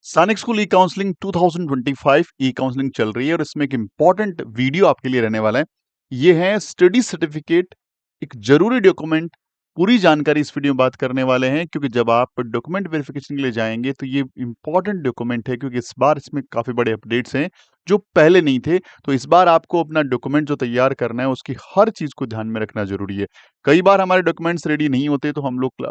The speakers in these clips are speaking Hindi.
सैनिक स्कूल ई काउंसलिंग 2025 ई काउंसलिंग चल रही है और इसमें एक इंपॉर्टेंट वीडियो आपके लिए रहने वाला है। ये है स्टडी सर्टिफिकेट, एक जरूरी डॉक्यूमेंट। पूरी जानकारी इस वीडियो में बात करने वाले हैं क्योंकि जब आप डॉक्यूमेंट वेरिफिकेशन के लिए जाएंगे तो ये इंपॉर्टेंट डॉक्यूमेंट है क्योंकि इस बार इसमें काफी बड़े अपडेट्स हैं जो पहले नहीं थे। तो इस बार आपको अपना डॉक्यूमेंट जो तैयार करना है उसकी हर चीज को ध्यान में रखना जरूरी है। कई बार हमारे डॉक्यूमेंट्स रेडी नहीं होते तो हम लोग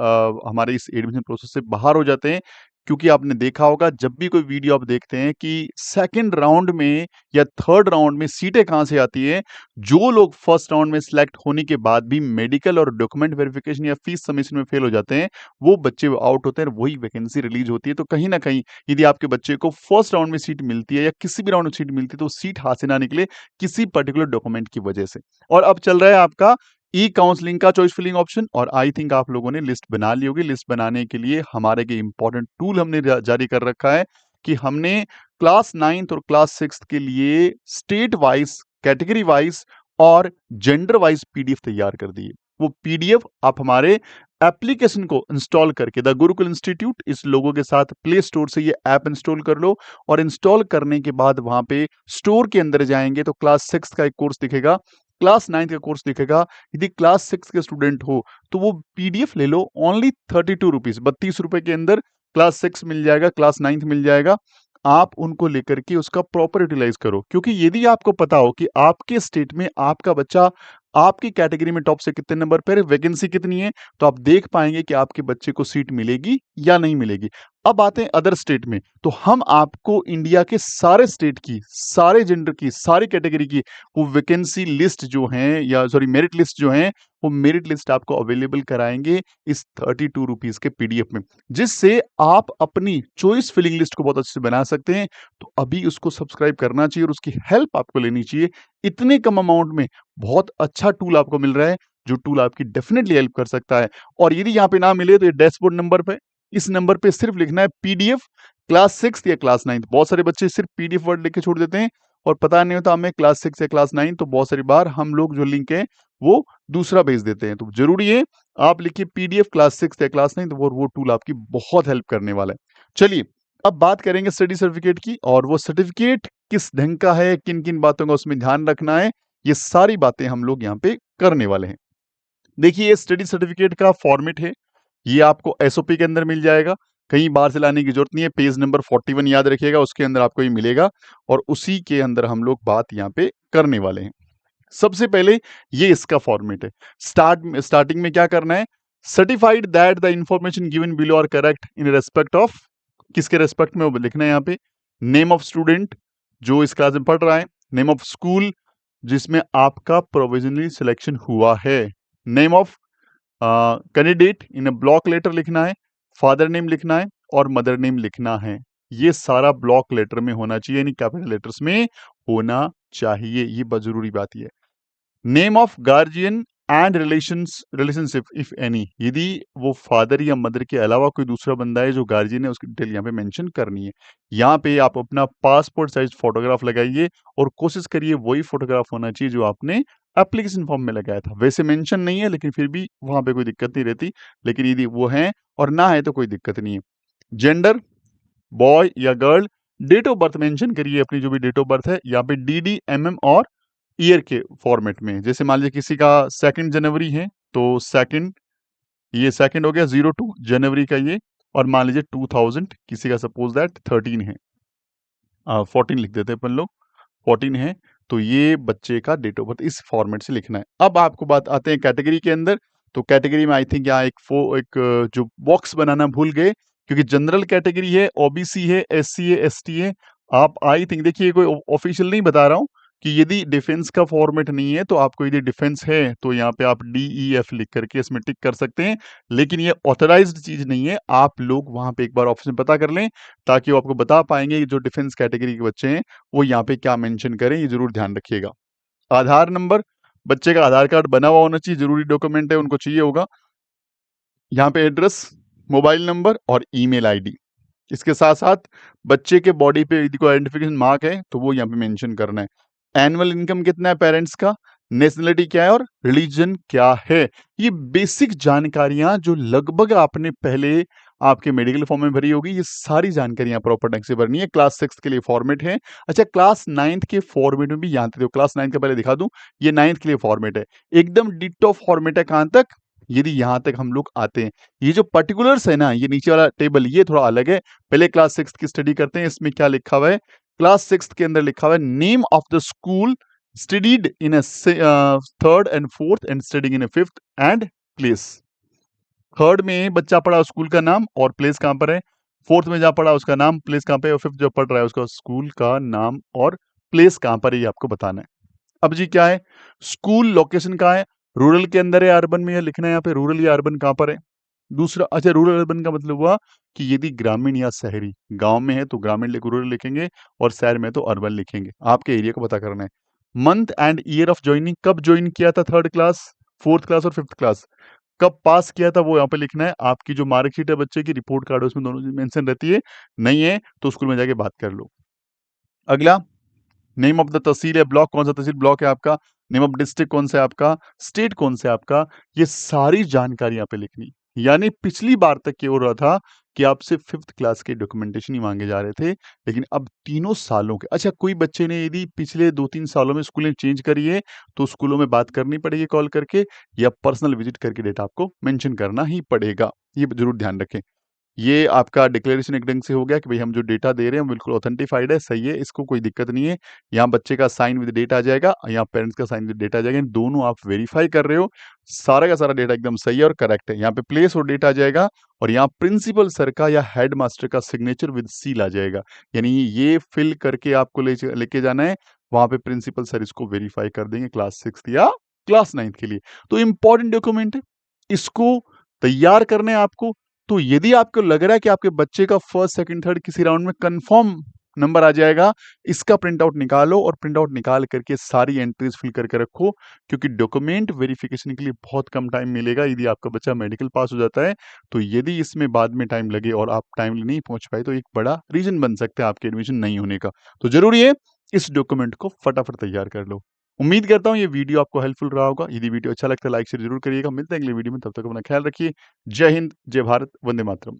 हमारे इस एडमिशन प्रोसेस से बाहर हो जाते हैं। क्योंकि आपने देखा होगा जब भी कोई वीडियो आप देखते हैं कि सेकंड राउंड में या थर्ड राउंड में सीटें कहां से आती हैं। जो लोग फर्स्ट राउंड में सिलेक्ट होने के बाद भी मेडिकल और डॉक्यूमेंट वेरिफिकेशन या फीस सबमिशन में फेल हो जाते हैं, वो बच्चे आउट होते हैं, वही वैकेंसी रिलीज होती है। तो कहीं ना कहीं यदि आपके बच्चे को फर्स्ट राउंड में सीट मिलती है या किसी भी राउंड में सीट मिलती है तो सीट हासिल ना निकले किसी पर्टिकुलर डॉक्यूमेंट की वजह से। और अब चल रहा है आपका ई काउंसलिंग का चॉइस फिलिंग ऑप्शन और आई थिंक आप लोगों ने लिस्ट बना ली होगी। लिस्ट बनाने के लिए हमारे के इंपॉर्टेंट टूल हमने जारी कर रखा है कि हमने क्लास 9th और क्लास 6th के लिए स्टेट वाइज, कैटेगरी वाइज और जेंडर वाइज पीडीएफ तैयार कर दी है। वो पीडीएफ आप हमारे एप्लीकेशन को इंस्टॉल करके द गुरुकुल इंस्टीट्यूट इस लोगों के साथ प्ले स्टोर से ये ऐप इंस्टॉल कर लो और इंस्टॉल करने के बाद वहां पे स्टोर के अंदर जाएंगे तो क्लास 6 का एक कोर्स दिखेगा, क्लास 9 का कोर्स दिखेगा। यदि क्लास 6 के स्टूडेंट हो तो वो पीडीएफ ले लो, ओनली 32 रुपीज, 32 रुपए के अंदर क्लास 6 मिल जाएगा, क्लास 9 मिल जाएगा। आप उनको लेकर के उसका प्रॉपर यूटिलाइज करो क्योंकि यदि आपको पता हो कि आपके स्टेट में आपका बच्चा आपकी कैटेगरी में टॉप से कितने नंबर पर है, वैकेंसी कितनी है, तो आप देख पाएंगे कि आपके बच्चे को सीट मिलेगी या नहीं मिलेगी। अब आते हैं अदर स्टेट में, तो हम आपको इंडिया के सारे स्टेट की, सारे जेंडर की, सारी कैटेगरी की वो वैकेंसी लिस्ट जो है या सॉरी मेरिट लिस्ट जो है, वो मेरिट लिस्ट आपको अवेलेबल कराएंगे इस 32 रुपीज के पीडीएफ में, जिससे आप अपनी चॉइस फिलिंग लिस्ट को बहुत अच्छे से बना सकते हैं। तो अभी उसको सब्सक्राइब करना चाहिए और उसकी हेल्प आपको लेनी चाहिए। इतने कम अमाउंट में बहुत अच्छा टूल आपको मिल रहा है जो टूल आपकी डेफिनेटली हेल्प कर सकता है। और यदि यहाँ पे ना मिले तो ये डैशबोर्ड नंबर पे, इस नंबर पे सिर्फ लिखना है पीडीएफ क्लास 6 या क्लास 9। बहुत सारे बच्चे सिर्फ पीडीएफ वर्ड लिख के छोड़ देते हैं और पता नहीं होता हमें क्लास 6 या क्लास 9, तो बहुत सारी बार हम लोग जो लिंक है वो दूसरा भेज देते हैं। तो जरूरी है आप लिखिए पीडीएफ क्लास 6 या क्लास 9, तो वो टूल आपकी बहुत हेल्प करने वाला है। चलिए अब बात करेंगे स्टडी सर्टिफिकेट की, और वो सर्टिफिकेट किस ढंग का है, किन किन बातों का उसमें ध्यान रखना है, ये सारी बातें हम लोग यहाँ पे करने वाले हैं। देखिए ये स्टडी सर्टिफिकेट का फॉर्मेट है, ये आपको एसओपी के अंदर मिल जाएगा, कहीं बाहर से लाने की जरूरत नहीं है। पेज नंबर 41 याद रखिएगा, उसके अंदर आपको ये मिलेगा और उसी के अंदर हम लोग बात यहाँ पे करने वाले हैं। सबसे पहले ये इसका फॉर्मेट है। स्टार्टिंग में क्या करना है, certified that the information given below are correct in respect of, किसके रेस्पेक्ट में वो लिखना है यहाँ पे, नेम ऑफ स्टूडेंट जो इस क्लास में पढ़ रहा है, नेम ऑफ स्कूल जिसमें आपका प्रोविजनली सिलेक्शन हुआ है, name of candidate in a block letter लिखना है, फादर नेम लिखना है और मदर नेम लिखना है। ये सारा ब्लॉक लेटर में होना चाहिए, यानी कैपिटल लेटर्स में होना चाहिए। ये बहुत जरूरी बात है। Name of guardian and relationship if any, यदि वो फादर या मदर के अलावा कोई दूसरा बंदा है जो गार्जियन है उसकी डिटेल यहाँ पे मेंशन करनी है। यहाँ पे आप अपना पासपोर्ट साइज फोटोग्राफ लगाइए और कोशिश करिए वही फोटोग्राफ होना चाहिए जो आपने एप्लीकेशन फॉर्म में लगाया था। वैसे मेंशन नहीं है लेकिन फिर भी वहां पे कोई दिक्कत नहीं रहती, लेकिन यदि वो है और ना है तो कोई दिक्कत नहीं है। जेंडर बॉय या girl, date of birth mention करिए अपनी जो भी डेट ऑफ बर्थ है, यहाँ पे डी एमएम और ईयर के फॉर्मेट में। जैसे मान लीजिए किसी का 2 जनवरी है तो सेकंड, ये सेकंड हो गया, 02 जनवरी का ये, और मान लीजिए 2000 किसी का सपोज दैट 13 है, 14 लिख देते हैं अपन लोग, 14 है, तो ये बच्चे का डेट ऑफ बर्थ इस फॉर्मेट से लिखना है। अब आपको बात आते हैं कैटेगरी के अंदर, तो कैटेगरी में आई थिंक यहाँ एक जो बॉक्स बनाना भूल गए क्योंकि जनरल कैटेगरी है, ओबीसी है, एससी है, एसटी है। आप आई थिंक देखिए कोई ऑफिशियल नहीं बता रहा हूँ कि यदि डिफेंस का फॉर्मेट नहीं है तो आपको यदि डिफेंस है तो यहाँ पे आप DEF लिख करके इसमें टिक कर सकते हैं, लेकिन ये ऑथराइज्ड चीज नहीं है। आप लोग वहां पे एक बार ऑप्शन पता कर लें ताकि वो आपको बता पाएंगे कि जो डिफेंस कैटेगरी के बच्चे हैं वो यहाँ पे क्या मेंशन करें, ये जरूर ध्यान रखिएगा। आधार नंबर, बच्चे का आधार कार्ड बना हुआ होना चाहिए, जरूरी डॉक्यूमेंट है, उनको चाहिए होगा। यहाँ पे एड्रेस, मोबाइल नंबर और ईमेल आईडी। इसके साथ साथ बच्चे के बॉडी पे यदि कोई आइडेंटिफिकेशन मार्क है तो वो यहाँ पे मेंशन करना है। एनुअल इनकम कितना है पेरेंट्स का, नेशनलिटी क्या है और रिलीजन क्या है। ये बेसिक जानकारियां जो लगभग आपने पहले आपके मेडिकल फॉर्म में भरी होगी, ये सारी जानकारी यहाँ प्रॉपर ढंग से भरनी है। क्लास 6 के लिए फॉर्मेट है। अच्छा, क्लास 9th के फॉर्मेट में भी यहाँ तक, क्लास 9 का पहले दिखा दूं, ये 9th के लिए फॉर्मेट है, एकदम डिट्टो फॉर्मेट है। कहाँ तक? यदि यहाँ तक हम लोग आते हैं, ये जो पर्टिकुलर्स है ना, ये नीचे वाला टेबल ये थोड़ा अलग है। पहले क्लास 6 की स्टडी करते हैं। इसमें क्या लिखा हुआ है? क्लास 6 के अंदर लिखा हुआ है name of the school studied in a third and fourth and studying in a fifth and place. Third में बच्चा पढ़ा स्कूल का नाम और प्लेस कहां पर है, फोर्थ में जहां पढ़ा उसका नाम प्लेस कहां पे है, और फिफ्थ जो पढ़ रहा है उसका स्कूल का नाम और प्लेस कहां पर है, ये आपको बताना है। अब जी क्या है, स्कूल लोकेशन कहाँ है, रूरल के अंदर है, अर्बन में, यह लिखना है यहाँ पे रूरल या अर्बन कहाँ पर है। दूसरा, अच्छा, रूरल अर्बन का मतलब हुआ कि यदि ग्रामीण या शहरी, गांव में है तो ग्रामीण लिख रूरल लिखेंगे और शहर में तो अर्बन लिखेंगे। आपके एरिया को पता करना है। Month and year of joining, कब ज्वाइन किया था थर्ड क्लास, फोर्थ क्लास और फिफ्थ क्लास, कब पास किया था वो यहाँ पे लिखना है। आपकी जो मार्कशीट है बच्चे की, रिपोर्ट कार्ड है, उसमें दोनों चीज मेंशन रहती है। नहीं है तो स्कूल में जाके बात कर लो। अगला, नेम ऑफ द तहसील है, ब्लॉक कौन सा तहसील ब्लॉक है आपका, नेम ऑफ डिस्ट्रिक्ट कौन सा है आपका, स्टेट कौन सा है आपका, ये सारी जानकारी यहाँ पे लिखनी। यानी पिछली बार तक ये हो रहा था कि आपसे फिफ्थ क्लास के डॉक्यूमेंटेशन ही मांगे जा रहे थे, लेकिन अब तीनों सालों के, अच्छा कोई बच्चे ने यदि पिछले 2-3 सालों में स्कूलें चेंज करी है तो स्कूलों में बात करनी पड़ेगी कॉल करके, या पर्सनल विजिट करके डेटा आपको मेंशन करना ही पड़ेगा। ये जरूर ध्यान रखें। ये आपका डिक्लेरेशन एक ढंग से हो गया कि भाई हम जो डेटा दे रहे हैं बिल्कुल ऑथेंटिफाइड है, सही है, इसको कोई दिक्कत नहीं है। यहाँ बच्चे का साइन विद डेट आ जाएगा, यहाँ पेरेंट्स का साइन विद डेट आ जाएगा, इन दोनों आप वेरीफाई कर रहे हो, सारा का सारा डेटा एकदम सही है और करेक्ट है। यहाँ पे प्लेस और डेट आ जाएगा, और यहाँ प्रिंसिपल सर का या हेड मास्टर का सिग्नेचर विद सील आ जाएगा। यानी ये फिल करके आपको लेके जाना है, वहां पे प्रिंसिपल सर इसको वेरीफाई कर देंगे क्लास 6 या क्लास 9 के लिए। तो इंपॉर्टेंट डॉक्यूमेंट है, इसको तैयार करना है आपको। तो यदि आपको लग रहा है कि आपके बच्चे का फर्स्ट सेकंड थर्ड किसी राउंड में कंफर्म नंबर आ जाएगा, इसका प्रिंट आउट निकालो और प्रिंट आउट निकाल करके सारी एंट्रीज फिल करके रखो, क्योंकि डॉक्यूमेंट वेरिफिकेशन के लिए बहुत कम टाइम मिलेगा। यदि आपका बच्चा मेडिकल पास हो जाता है तो यदि इसमें बाद में टाइम लगे और आप टाइमली नहीं पहुंच पाए तो एक बड़ा रीजन बन सकता है आपके एडमिशन नहीं होने का। तो जरूरी है इस डॉक्यूमेंट को फटाफट तैयार कर लो। उम्मीद करता हूँ ये वीडियो आपको हेल्पफुल रहा होगा। यदि वीडियो अच्छा लगता है लाइक शेयर जरूर करिएगा। मिलते हैं अगले वीडियो में, तब तक अपना ख्याल रखिए। जय हिंद, जय भारत, वंदे मातरम।